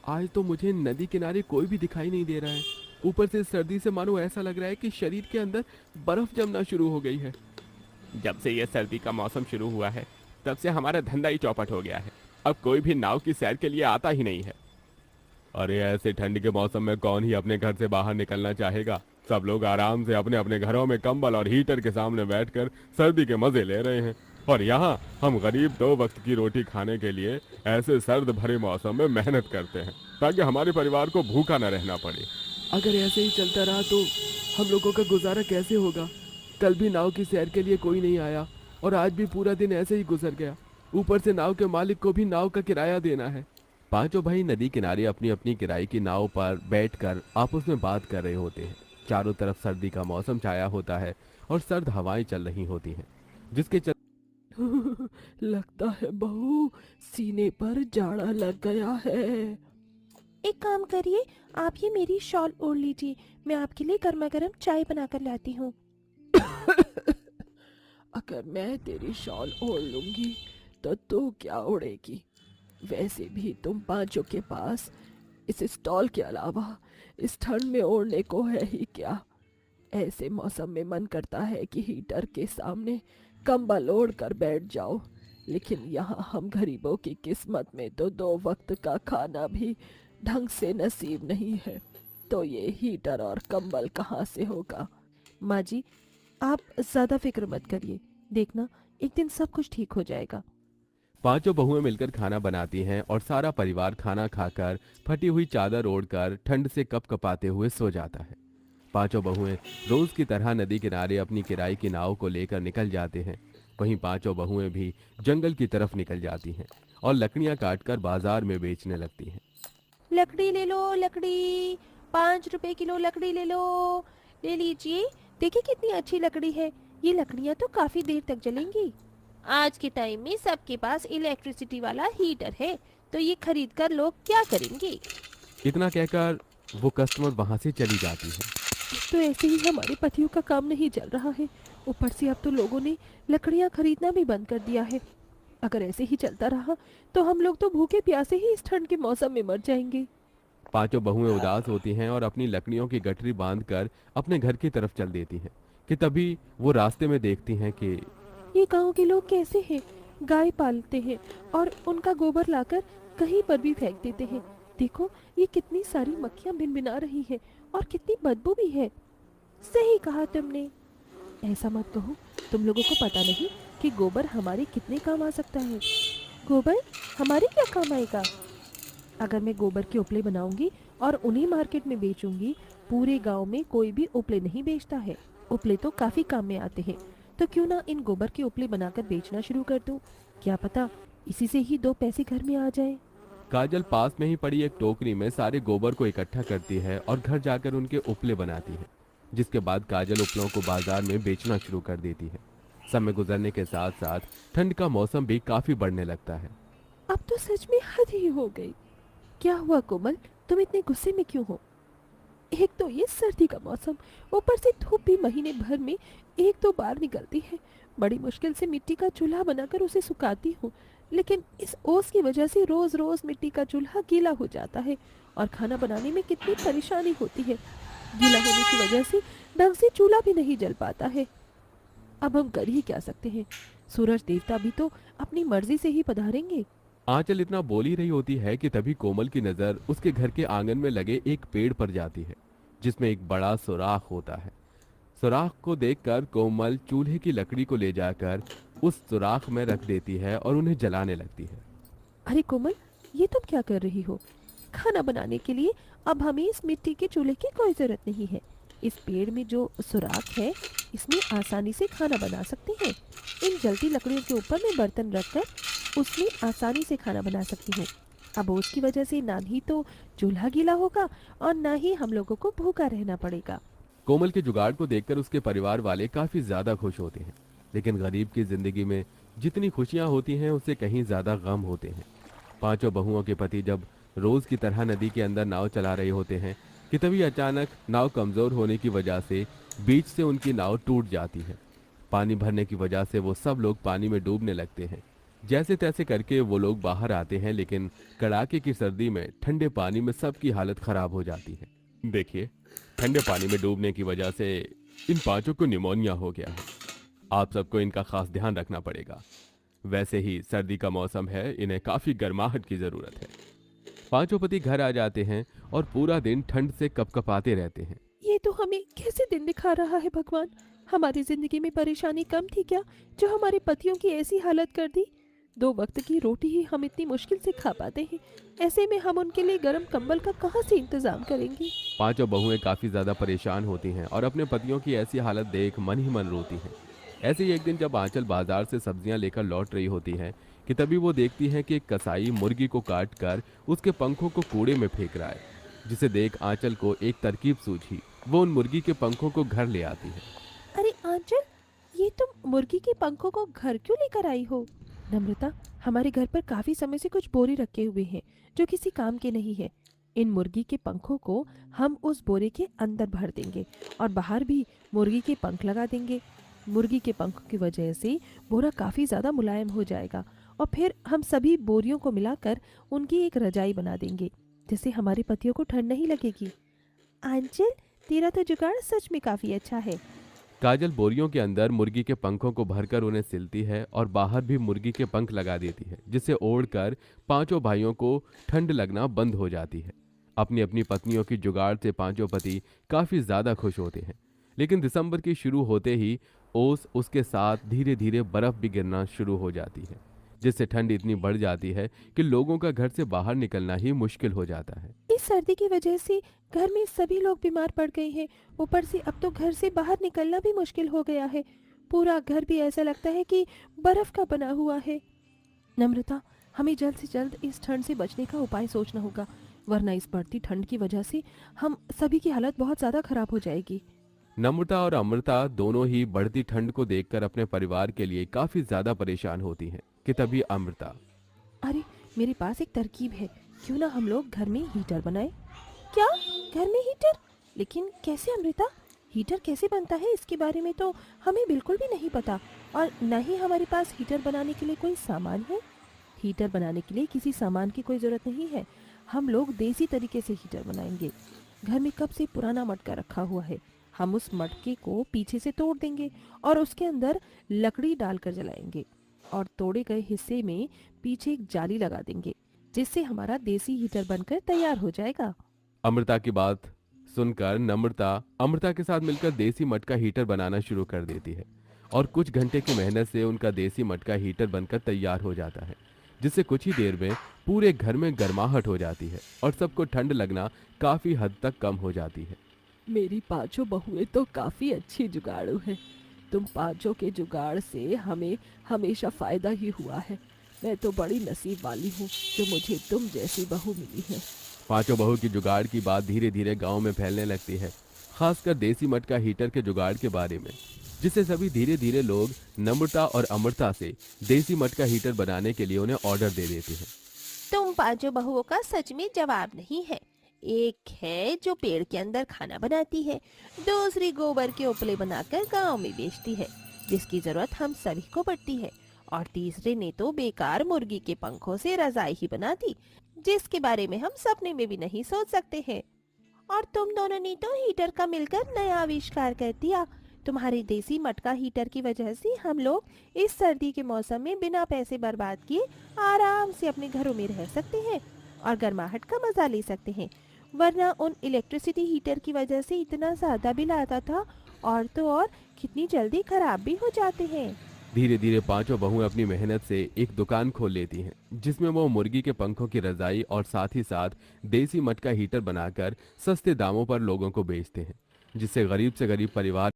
आज तो मुझे नदी किनारे कोई भी दिखाई नहीं दे रहा है। ऊपर से सर्दी से मानो ऐसा लग रहा है कि शरीर के अंदर बर्फ जमना शुरू हो गई है। जब से ये सर्दी का मौसम शुरू हुआ है, तब से हमारा धंधा ही चौपट हो गया है। अब कोई भी नाव की सैर के लिए आता ही नहीं है। अरे ऐसे ठंड के मौसम में कौन ही अपने घर से बाहर निकलना चाहेगा। सब लोग आराम से अपने अपने घरों में कंबल और हीटर के सामने बैठकर सर्दी के मजे ले रहे हैं। और यहाँ हम गरीब 2 वक्त की रोटी खाने के लिए ऐसे सर्द भरे मौसम में मेहनत करते हैं, ताकि हमारे परिवार को भूखा न रहना पड़े। अगर ऐसे ही चलता रहा तो हम लोगों का गुजारा कैसे होगा। कल भी नाव की सैर के लिए कोई नहीं आया और आज भी पूरा दिन ऐसे ही गुजर गया। ऊपर से नाव के मालिक को भी नाव का किराया देना है। पांचों भाई नदी किनारे अपनी अपनी किराए की नाव पर बैठकर आपस में बात कर रहे होते हैं। चारों तरफ सर्दी का मौसम छाया होता है और सर्द हवाएं चल रही होती हैं, जिसके चल लगता है बहू, सीने पर जाड़ा लग गया है। एक काम करिए, आप ये मेरी शॉल ओढ़ लीजिए, मैं आपके लिए गर्मा गर्म चाय बनाकर लाती हूँ। अगर मैं तेरी शॉल ओढ़ लूंगी तो तू क्या ओढ़ेगी। वैसे भी तुम पांचों के पास इस स्टॉल के अलावा इस ठंड में ओढ़ने को है ही क्या। ऐसे मौसम में मन करता है कि हीटर के सामने कंबल ओढ़ कर बैठ जाओ, लेकिन यहाँ हम गरीबों की किस्मत में तो 2 वक्त का खाना भी ढंग से नसीब नहीं है, तो ये हीटर और कंबल कहाँ से होगा। माँ जी, आप ज्यादा फिक्र मत करिए, देखना एक दिन सब कुछ ठीक हो जाएगा। पांचों बहुएं मिलकर खाना बनाती हैं और सारा परिवार खाना खाकर फटी हुई चादर ओढ़कर ठंड से कपकपाते हुए सो जाता है। पांचों बहुएं रोज की तरह नदी किनारे अपनी किराए की नाव को लेकर निकल जाते हैं। वहीं पांचों बहुएं भी जंगल की तरफ निकल जाती हैं और लकड़ियां काटकर बाजार में बेचने लगती हैं। लकड़ी ले लो, लकड़ी 5 रुपए किलो लकड़ी ले लो, ले लीजिए। देखिए कितनी अच्छी लकड़ी है, ये लकड़ियाँ तो काफी देर तक जलेंगी। आज के टाइम में सबके पास इलेक्ट्रिसिटी वाला हीटर है, तो ये खरीद कर लोग क्या करेंगे। इतना कहकर वो कस्टमर वहां से चली जाती है। तो ऐसे ही हमारे पतियों का काम नहीं चल रहा है, ऊपर से अब तो लोगों ने लकड़ियाँ खरीदना भी बंद कर दिया है। अगर ऐसे ही चलता रहा तो हम लोग तो भूखे प्यासे ही इस ठंड के मौसम में मर जाएंगे। पांचों बहुएं उदास होती हैं और अपनी लकड़ियों की गठरी बांधकर अपने घर की तरफ चल देती हैं कि तभी वो रास्ते में देखती हैं कि ये गांव के लोग कैसे हैं, गाय पालते हैं और उनका गोबर लाकर कहीं पर भी फेंक देते हैं। देखो ये कितनी सारी मक्खियां भिनभिना रही हैं और कितनी बदबू भी है। सही कहा तुमने, ऐसा मत कहो, तुम लोगों को पता नहीं कि गोबर हमारे कितने काम आ सकता है। गोबर हमारे क्या काम आएगा। अगर मैं गोबर के उपले बनाऊंगी और उन्हें मार्केट में बेचूंगी, पूरे गांव में कोई भी उपले नहीं बेचता है। उपले तो काफी काम में आते हैं, तो क्यों ना इन गोबर के उपले बनाकर बेचना शुरू कर दूं। क्या पता इसी से ही 2 पैसे घर में आ जाए। काजल पास में ही पड़ी एक टोकरी में सारे गोबर को इकट्ठा करती है और घर जाकर उनके उपले बनाती है, जिसके बाद काजल उपलों को बाजार में बेचना शुरू कर देती है। समय गुजरने के साथ साथ ठंड का मौसम भी काफी बढ़ने लगता है। अब तो सच में हद ही हो गई। क्या हुआ कोमल, तुम इतने गुस्से में क्यों हो। एक तो ये सर्दी का मौसम, ऊपर से धूप भी महीने भर में 1-2 बार निकलती है। बड़ी मुश्किल से मिट्टी का चूल्हा बनाकर उसे सुखाती हूँ, लेकिन इस ओस की वजह से रोज रोज मिट्टी का चूल्हा गीला हो जाता है और खाना बनाने में कितनी परेशानी होती है। गीला होने की वजह से ढंग से चूल्हा भी नहीं जल पाता है। अब हम कर ही क्या सकते हैं, सूरज देवता भी तो अपनी मर्जी से ही पधारेंगे। आंचल इतना बोल ही रही होती है कि तभी कोमल की नजर उसके घर के आंगन में लगे एक पेड़ पर जाती है, जिसमें एक बड़ा सुराख होता है। सुराख को देखकर कोमल चूल्हे की लकड़ी को ले जाकर उस सुराख में रख देती है और उन्हें जलाने लगती है। अरे कोमल, ये तुम क्या कर रही हो। खाना बनाने के लिए अब हमें इस मिट्टी के चूल्हे की कोई जरूरत नहीं है। इस पेड़ में जो सुराख है, इसमें आसानी से खाना बना सकते हैं। इन जलती लकड़ियों के ऊपर मैं बर्तन रखकर उसमें आसानी से खाना बना सकती हूँ। अब उसकी वजह से ना ही तो चूल्हा गीला होगा और ना ही हम लोगों को भूखा रहना पड़ेगा। कोमल के जुगाड़ को देखकर उसके परिवार वाले काफी ज्यादा खुश होते हैं, लेकिन गरीब की जिंदगी में जितनी खुशियां होती हैं उससे कहीं ज्यादा गम होते हैं। पांचों बहुओं के पति जब रोज की तरह नदी के अंदर नाव चला रहे होते हैं कि तभी अचानक नाव कमजोर होने की वजह से बीच से उनकी नाव टूट जाती है। पानी भरने की वजह से वो सब लोग पानी में डूबने लगते हैं। जैसे तैसे करके वो लोग बाहर आते हैं, लेकिन कड़ाके की सर्दी में ठंडे पानी में सबकी हालत खराब हो जाती है। देखिए, ठंडे पानी में डूबने की वजह से इन पांचों को निमोनिया हो गया है। आप सबको इनका खास ध्यान रखना पड़ेगा। वैसे ही सर्दी का मौसम है, इन्हें काफी गर्माहट की जरूरत है। पांचों पति घर आ जाते हैं और पूरा दिन ठंड से कपकपाते रहते हैं। ये तो हमें कैसे दिन दिखा रहा है भगवान। हमारी जिंदगी में परेशानी कम थी क्या, जो हमारे पतियों की ऐसी हालत कर दी। 2 वक्त की रोटी ही हम इतनी मुश्किल से खा पाते हैं, ऐसे में हम उनके लिए गर्म कंबल का कहाँ से इंतजाम करेंगे। पांचों बहुएं काफी ज्यादा परेशान होती हैं और अपने पतियों की ऐसी हालत देख मन ही मन रोती हैं। ऐसे ही एक दिन जब आंचल बाजार से सब्जियां लेकर लौट रही होती है कि तभी वो देखती है कि एक कसाई मुर्गी को काट कर उसके पंखों को कूड़े में फेंक रहा है, जिसे देख आंचल को एक तरकीब सूझी। वो उन मुर्गी के पंखों को घर ले आती है। अरे आंचल, ये तुम मुर्गी के पंखों को घर क्यों लेकर आई हो। नम्रता, हमारे घर पर काफी समय से कुछ बोरे रखे हुए हैं जो किसी काम के नहीं है। इन मुर्गी के पंखों को हम उस बोरे के अंदर भर देंगे और बाहर भी मुर्गी के पंख लगा देंगे। मुर्गी के पंखों की वजह से बोरा काफी ज्यादा मुलायम हो जाएगा और फिर हम सभी बोरियों को मिलाकर उनकी एक रजाई बना देंगे, जिससे हमारे पतियों को ठंड नहीं लगेगी। आंचल, तेरा तो जुगाड़ सच में काफी अच्छा है। काजल बोरियों के अंदर मुर्गी के पंखों को भरकर उन्हें सिलती है और बाहर भी मुर्गी के पंख लगा देती है, जिससे ओढ़कर पांचों भाइयों को ठंड लगना बंद हो जाती है। अपनी अपनी पत्नियों की जुगाड़ से पांचों पति काफी ज्यादा खुश होते हैं। लेकिन दिसंबर की शुरू होते ही ओस उसके साथ धीरे धीरे बर्फ भी गिरना शुरू हो जाती है, जिससे ठंड इतनी बढ़ जाती है कि लोगों का घर से बाहर निकलना ही मुश्किल हो जाता है। इस सर्दी की वजह से घर में सभी लोग बीमार पड़ गए हैं। ऊपर से अब तो घर से बाहर निकलना भी मुश्किल हो गया है। पूरा घर भी ऐसा लगता है कि बर्फ का बना हुआ है। नम्रता, हमें जल्द से जल्द इस ठंड से बचने का उपाय सोचना होगा, वरना इस बढ़ती ठंड की वजह से हम सभी की हालत बहुत ज्यादा खराब हो जाएगी। नम्रता और अमृता दोनों ही बढ़ती ठंड को देखकर अपने परिवार के लिए काफी ज्यादा परेशान होती हैं कि तभी अमृता, अरे, मेरे पास एक तरकीब है। क्यों ना हम लोग घर में हीटर बनाएं। क्या, घर में हीटर? लेकिन कैसे अमृता? हीटर कैसे बनता है, इसके बारे में तो हमें बिल्कुल भी नहीं पता, और न ही हमारे पास हीटर बनाने के लिए कोई सामान है। हीटर बनाने के लिए किसी सामान की कोई ज़रूरत नहीं है। हम लोग देसी तरीके से हीटर बनाएंगे। घर में कब से पुराना मटका रखा हुआ है, हम उस मटके को पीछे से तोड़ देंगे और उसके अंदर लकड़ी डालकर जलाएंगे और तोड़े गए हिस्से में पीछे एक जाली लगा देंगे, जिससे हमारा देसी हीटर बनकर तैयार हो जाएगा। अमृता की बात सुनकर नम्रता अमृता के साथ मिलकर देसी मटका हीटर बनाना शुरू कर देती है और कुछ घंटे की मेहनत से उनका देसी मटका हीटर बनकर तैयार हो जाता है, जिससे कुछ ही देर में पूरे घर में गर्माहट हो जाती है और सबको ठंड लगना काफी हद तक कम हो जाती है। मेरी पांचों बहुएं तो काफी अच्छी जुगाड़ू हैं। तुम पांचों के जुगाड़ से हमें हमेशा फायदा ही हुआ है। मैं तो बड़ी नसीब वाली हूँ जो मुझे तुम जैसी बहू मिली है। पांचों बहू की जुगाड़ की बात धीरे धीरे गांव में फैलने लगती है, खासकर देसी मटका हीटर के जुगाड़ के बारे में, जिससे सभी धीरे धीरे लोग नम्रता और अमृता से देसी मटका हीटर बनाने के लिए उन्हें ऑर्डर दे देते हैं। तुम पांचों बहुओं का सच में जवाब नहीं है। एक है जो पेड़ के अंदर खाना बनाती है, दूसरी गोबर के उपले बनाकर गांव में बेचती है, जिसकी जरूरत हम सभी को पड़ती है, और तीसरे ने तो बेकार मुर्गी के पंखों से रजाई ही बना दी, जिसके बारे में हम सपने में भी नहीं सोच सकते हैं। और तुम दोनों ने तो हीटर का मिलकर नया आविष्कार कर दिया। तुम्हारे देसी मटका हीटर की वजह से हम लोग इस सर्दी के मौसम में बिना पैसे बर्बाद किए आराम से अपने घरों में रह सकते हैं और गर्माहट का मजा ले सकते हैं, वरना उन इलेक्ट्रिसिटी हीटर की वजह से इतना ज्यादा बिल आता था, और तो और कितनी जल्दी खराब भी हो जाते हैं। धीरे धीरे पांचों बहुएं अपनी मेहनत से एक दुकान खोल लेती हैं, जिसमें वो मुर्गी के पंखों की रजाई और साथ ही साथ देसी मटका हीटर बनाकर सस्ते दामों पर लोगों को बेचते हैं, जिससे गरीब से गरीब परिवार